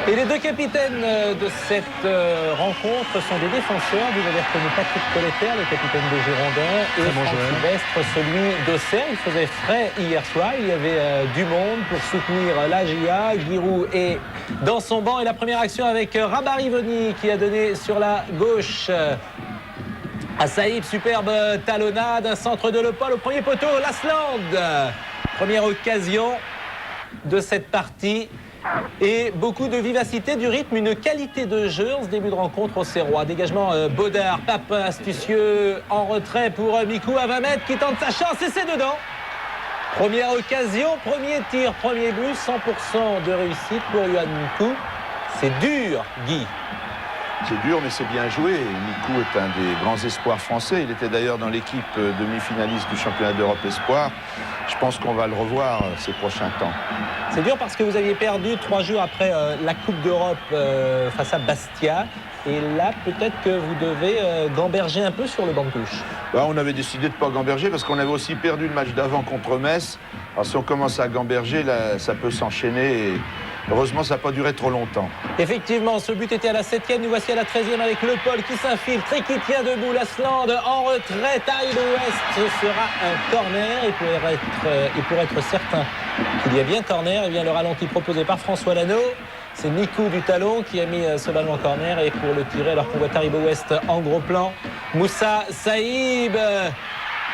Et les deux capitaines de cette rencontre sont des défenseurs. Vous avez reconnu Patrick Colletter, le capitaine des Girondins, et Franck Sylvestre, celui d'Auxerre. Il faisait frais hier soir. Il y avait du monde pour soutenir la GIA. Giroud est dans son banc. Et la première action avec Rabat Rivoni qui a donné sur la gauche à Saïb. Superbe talonnade. Un centre de Le Paul au premier poteau. Lasland. Première occasion de cette partie. Et beaucoup de vivacité, du rythme, une qualité de jeu en ce début de rencontre au Serrois. Dégagement Baudard, Papin astucieux en retrait pour Mikou à 20 mètres qui tente sa chance et c'est dedans. Première occasion, premier tir, premier but, 100% de réussite pour Yohan Mikou. C'est dur, Guy. C'est dur, mais c'est bien joué. Mikou est un des grands espoirs français. Il était d'ailleurs dans l'équipe demi-finaliste du championnat d'Europe Espoir. Je pense qu'on va le revoir ces prochains temps. C'est dur parce que vous aviez perdu 3 jours après la Coupe d'Europe face à Bastia. Et là, peut-être que vous devez gamberger un peu sur le banc de touche. On avait décidé de ne pas gamberger parce qu'on avait aussi perdu le match d'avant contre Metz. Alors si on commence à gamberger, là, ça peut s'enchaîner. Et heureusement, ça n'a pas duré trop longtemps. Effectivement, ce but était à la 7e. Nous voici à la 13e avec Le Paul qui s'infiltre et qui tient debout. Lasland en retrait. Taribo West, ce sera un corner. Et pour être certain qu'il y a bien corner, et bien le ralenti proposé par François Lano. C'est Mikou du talon qui a mis ce ballon en corner. Et pour le tirer, alors qu'on voit Taribo West en gros plan, Moussa Saïb.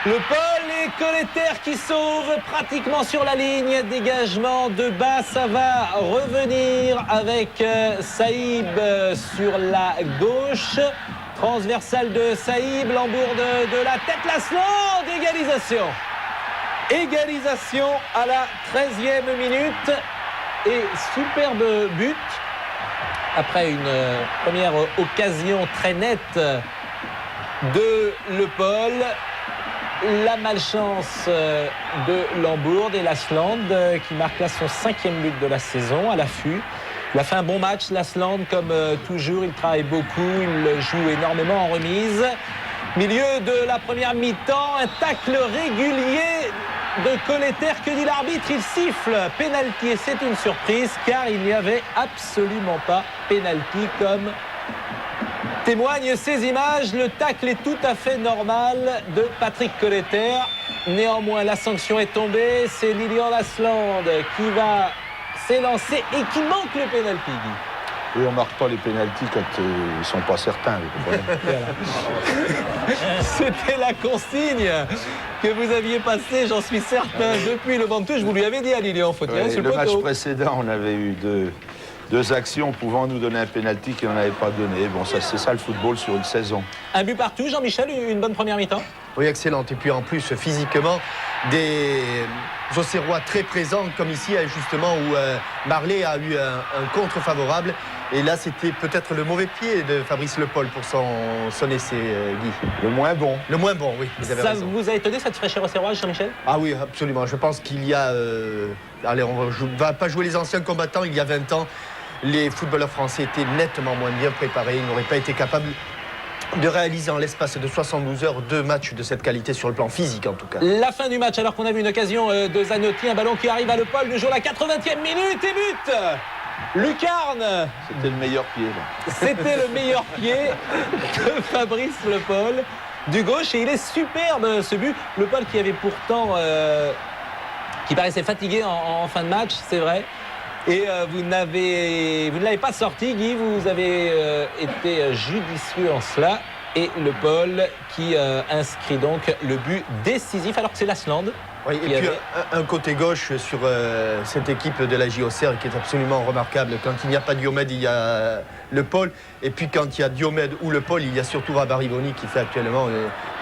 Le Paul et Colletter qui sauve pratiquement sur la ligne. Dégagement de bas, ça va revenir avec Saïb sur la gauche. Transversale de Saïb, l'embourde de la tête, Lasland, égalisation. Égalisation à la 13e minute. Et superbe but. Après une première occasion très nette de Le Paul. La malchance de Lambourde et Lasland qui marque là son 5e but de la saison à l'affût. Il a fait un bon match, Lasland, comme toujours. Il travaille beaucoup, il joue énormément en remise. Milieu de la première mi-temps, un tacle régulier de Colletter. Que dit l'arbitre? Il siffle pénalty et c'est une surprise car il n'y avait absolument pas pénalty comme témoignent ces images. Le tacle est tout à fait normal de Patrick Colletter. Néanmoins, la sanction est tombée. C'est Lilian Lasland qui va s'élancer et qui manque le pénalty. Oui, on ne marque pas les pénaltys quand ils ne sont pas certains. C'était la consigne que vous aviez passée, j'en suis certain, depuis le banc de touche. Vous lui avez dit à Lilian, faut tirer sur le poteau. Le match précédent, on avait eu deux actions pouvant nous donner un pénalty qui n'en avait pas donné. Bon, c'est ça le football sur une saison. Un but partout, Jean-Michel, une bonne première mi-temps? Oui, excellente. Et puis en plus, physiquement, des Auxerrois très présents, comme ici, justement, où Marley a eu un contre favorable. Et là, c'était peut-être le mauvais pied de Fabrice Le Paul pour son essai, Guy. Le moins bon. Le moins bon, oui. Vous avez raison. Vous a étonné cette fraîcheur auxerroise, Jean-Michel? Ah oui, absolument. Je pense qu'il y a... allez, on ne va pas jouer les anciens combattants. Il y a 20 ans, les footballeurs français étaient nettement moins bien préparés. Ils n'auraient pas été capables de réaliser en l'espace de 72 heures 2 matchs de cette qualité sur le plan physique en tout cas. La fin du match alors qu'on a vu une occasion de Zanotti, un ballon qui arrive à Le Paul, nous jouons la 80e minute et but Lucarne. C'était le meilleur pied là. C'était le meilleur pied de Fabrice Le Paul du gauche et il est superbe ce but. Le Paul qui avait pourtant qui paraissait fatigué en fin de match, c'est vrai. Et vous ne l'avez pas sorti, Guy, vous avez été judicieux en cela. Et Le Paul qui inscrit donc le but décisif alors que c'est Lasland. Oui, et puis un côté gauche sur cette équipe de la JOCR qui est absolument remarquable. Quand il n'y a pas Diomède, il y a Le Paul. Et puis quand il y a Diomède ou Le Paul, il y a surtout Rabat Rivoni qui fait actuellement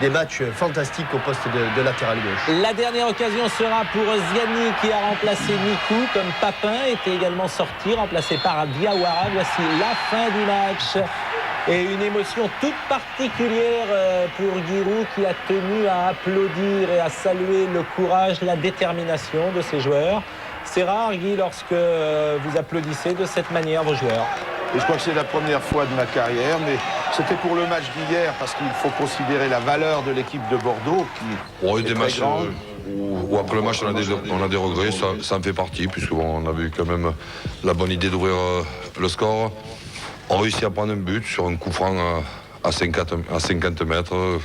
des matchs fantastiques au poste de latéral gauche. La dernière occasion sera pour Ziani qui a remplacé Mikou, comme Papin était également sorti, remplacé par Diawara. Voici la fin du match. Et une émotion toute particulière pour Giroud qui a tenu à applaudir et à saluer le courage, la détermination de ses joueurs. C'est rare, Guy, lorsque vous applaudissez de cette manière vos joueurs. Et je crois que c'est la première fois de ma carrière, mais c'était pour le match d'hier, parce qu'il faut considérer la valeur de l'équipe de Bordeaux qui est très grande. où après le match on a des regrets, ça en fait partie, puisque bon, on avait eu quand même la bonne idée d'ouvrir le score. On réussit à prendre un but sur un coup franc à 50 mètres,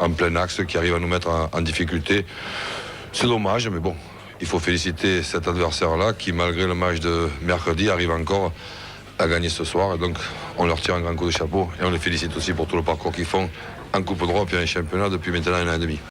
en plein axe, qui arrive à nous mettre en difficulté. C'est dommage, mais bon, il faut féliciter cet adversaire-là qui, malgré le match de mercredi, arrive encore à gagner ce soir. Et donc, on leur tire un grand coup de chapeau et on les félicite aussi pour tout le parcours qu'ils font en Coupe d'Europe et en championnat depuis maintenant 1 an et demi.